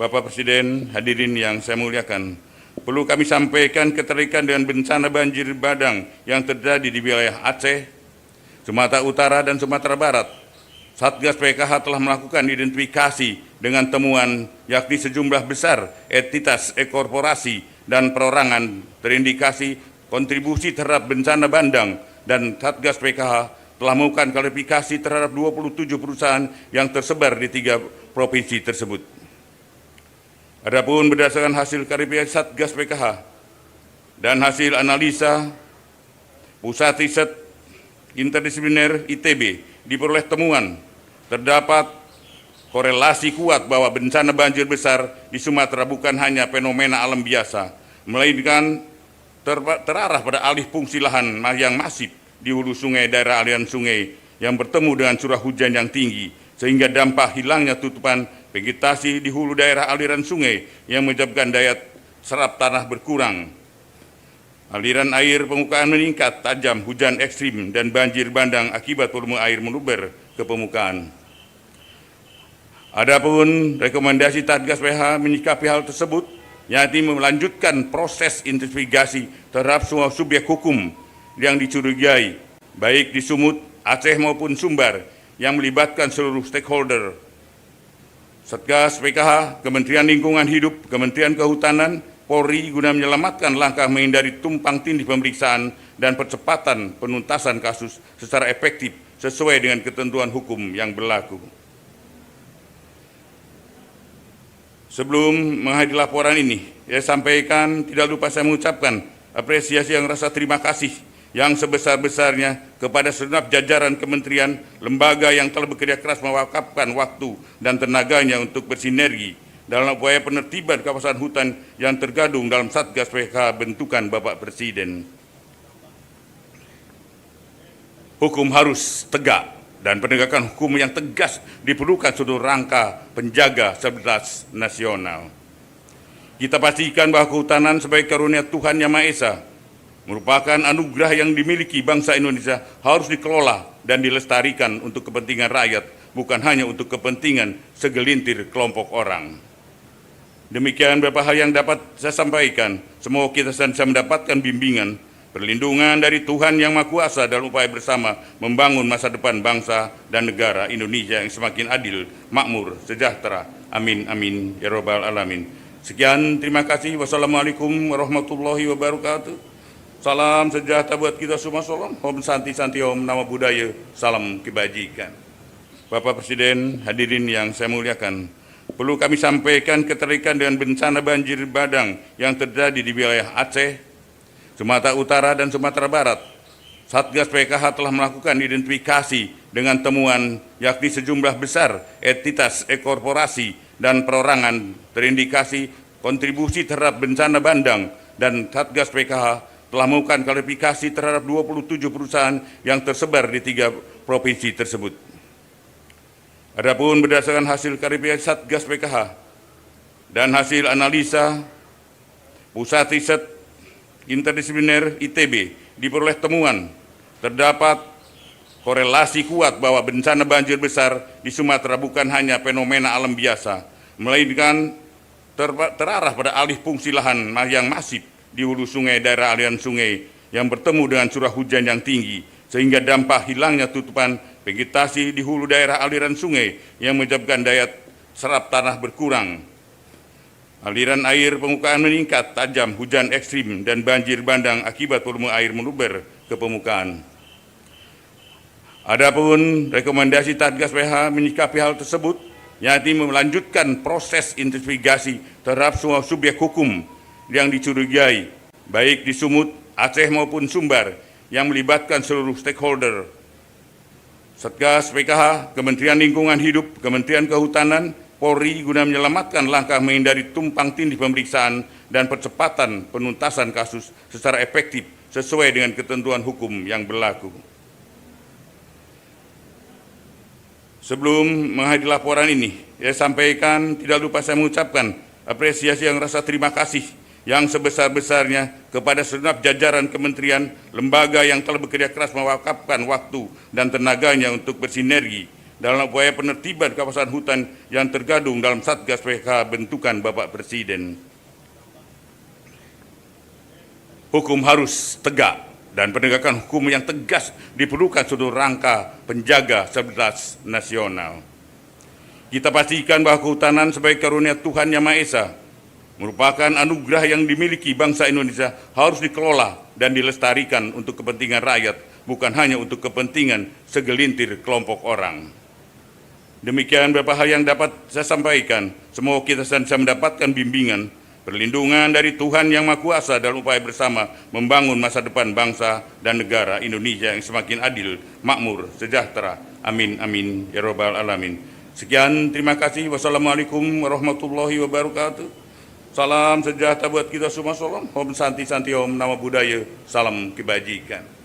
Bapak Presiden, hadirin yang saya muliakan, perlu kami sampaikan keterkaitan dengan bencana banjir bandang yang terjadi di wilayah Aceh, Sumatera Utara, dan Sumatera Barat. Satgas PKH telah melakukan identifikasi dengan temuan yakni sejumlah besar entitas korporasi dan perorangan terindikasi kontribusi terhadap bencana bandang, dan Satgas PKH telah melakukan klarifikasi terhadap 27 perusahaan yang tersebar di 3 provinsi tersebut. Adapun berdasarkan hasil klarifikasi Satgas PKH dan hasil analisa Pusat Riset Interdisipliner ITB, diperoleh temuan terdapat korelasi kuat bahwa bencana banjir besar di Sumatera bukan hanya fenomena alam biasa, melainkan terarah pada alih fungsi lahan yang masif di hulu sungai daerah aliran sungai yang bertemu dengan curah hujan yang tinggi, sehingga dampak hilangnya tutupan vegetasi di hulu daerah aliran sungai yang menyebabkan daya serap tanah berkurang. Aliran air permukaan meningkat tajam, hujan ekstrim, dan banjir bandang akibat volume air meluber ke permukaan. Adapun rekomendasi Satgas PKH menyikapi hal tersebut, yakni melanjutkan proses investigasi terhadap semua subjek hukum yang dicurigai, baik di Sumut, Aceh maupun Sumbar, yang melibatkan seluruh stakeholder. Satgas PKH, Kementerian Lingkungan Hidup, Kementerian Kehutanan, Polri guna menyelamatkan langkah menghindari tumpang tindih pemeriksaan dan percepatan penuntasan kasus secara efektif sesuai dengan ketentuan hukum yang berlaku. Sebelum menghadiri laporan ini, saya sampaikan tidak lupa saya mengucapkan apresiasi yang rasa terima kasih yang sebesar-besarnya kepada segenap jajaran kementerian, lembaga yang telah bekerja keras mewakafkan waktu dan tenaganya untuk bersinergi dalam upaya penertiban kawasan hutan yang tergabung dalam Satgas PKH bentukan Bapak Presiden. Hukum harus tegak dan penegakan hukum yang tegas diperlukan seluruh rangka penjaga stabilitas nasional. Kita pastikan bahwa kehutanan sebagai karunia Tuhan Yang Maha Esa merupakan anugerah yang dimiliki bangsa Indonesia, harus dikelola dan dilestarikan untuk kepentingan rakyat, bukan hanya untuk kepentingan segelintir kelompok orang. Demikian beberapa hal yang dapat saya sampaikan. Semoga kita bisa mendapatkan bimbingan, perlindungan dari Tuhan Yang Maha Kuasa dalam upaya bersama membangun masa depan bangsa dan negara Indonesia yang semakin adil, makmur, sejahtera. Amin, amin, ya robbal alamin. Sekian, terima kasih. Wassalamualaikum warahmatullahi wabarakatuh. Salam sejahtera buat kita semua. Salam, Om Santi Santi Om, nama budaya, salam kebajikan. Bapak Presiden, hadirin yang saya muliakan, perlu kami sampaikan keterkaitan dengan bencana banjir bandang yang terjadi di wilayah Aceh, Sumatera Utara, dan Sumatera Barat. Satgas PKH telah melakukan identifikasi dengan temuan yakni sejumlah besar entitas korporasi dan perorangan terindikasi kontribusi terhadap bencana bandang, dan Satgas PKH telah melakukan klarifikasi terhadap 27 perusahaan yang tersebar di 3 provinsi tersebut. Adapun berdasarkan hasil klarifikasi Satgas PKH dan hasil analisa Pusat Riset Interdisipliner ITB, diperoleh temuan terdapat korelasi kuat bahwa bencana banjir besar di Sumatera bukan hanya fenomena alam biasa, melainkan terarah pada alih fungsi lahan yang masif di hulu sungai daerah aliran sungai yang bertemu dengan curah hujan yang tinggi, sehingga dampak hilangnya tutupan vegetasi di hulu daerah aliran sungai yang menyebabkan daya serap tanah berkurang. Aliran air permukaan meningkat tajam, hujan ekstrim, dan banjir bandang akibat volume air meluber ke permukaan. Adapun rekomendasi Satgas PKH menyikapi hal tersebut, yakni melanjutkan proses investigasi terhadap semua subjek hukum yang dicurigai, baik di Sumut, Aceh maupun Sumbar, yang melibatkan seluruh stakeholder. Satgas PKH, Kementerian Lingkungan Hidup, Kementerian Kehutanan, Polri guna menyelamatkan langkah menghindari tumpang tindih pemeriksaan dan percepatan penuntasan kasus secara efektif sesuai dengan ketentuan hukum yang berlaku. Sebelum menghadiri laporan ini, saya sampaikan tidak lupa saya mengucapkan apresiasi yang rasa terima kasih yang sebesar-besarnya kepada segenap jajaran kementerian, lembaga yang telah bekerja keras mewakafkan waktu dan tenaganya untuk bersinergi dalam upaya penertiban kawasan hutan yang tergadung dalam Satgas PK bentukan Bapak Presiden. Hukum harus tegak dan penegakan hukum yang tegas diperlukan seluruh rangka penjaga stabilitas nasional. Kita pastikan bahwa kehutanan sebagai karunia Tuhan Yang Maha Esa merupakan anugerah yang dimiliki bangsa Indonesia, harus dikelola dan dilestarikan untuk kepentingan rakyat, bukan hanya untuk kepentingan segelintir kelompok orang. Demikian beberapa hal yang dapat saya sampaikan. Semoga kita bisa mendapatkan bimbingan, perlindungan dari Tuhan Yang Maha Kuasa dalam upaya bersama membangun masa depan bangsa dan negara Indonesia yang semakin adil, makmur, sejahtera. Amin, amin, ya robbal alamin. Sekian, terima kasih. Wassalamualaikum warahmatullahi wabarakatuh. Salam sejahtera buat kita semua. Salam. Om Santi Santi Om Nama Budaya. Salam kebajikan.